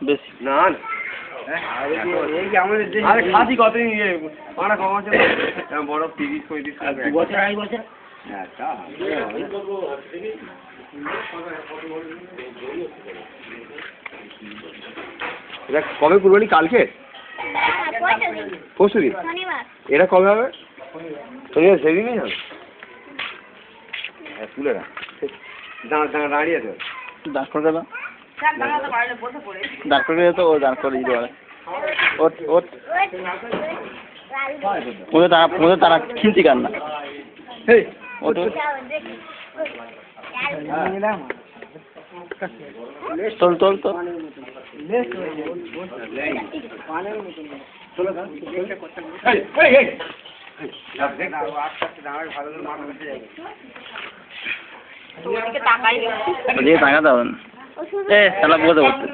বেশি না খাসি কতদিন পাড়া কম আছে বড় 30-35 বছর 2 বছর কবে কুরবানি? কালকে পরশুদিন। এটা কবে হবে? শনিবার সেদিনই হবে। হ্যাঁ তুলে রাখ দাঁড়িয়ে আছে দাঁড় করে দেবা দাঁড় করে তো ও দাঁড় করে দিতে পারে ওট ওট ওদের তারা খিলছি কার না তোল তোল তো টাকা দেবেন এ তাহলে বোঝা করতে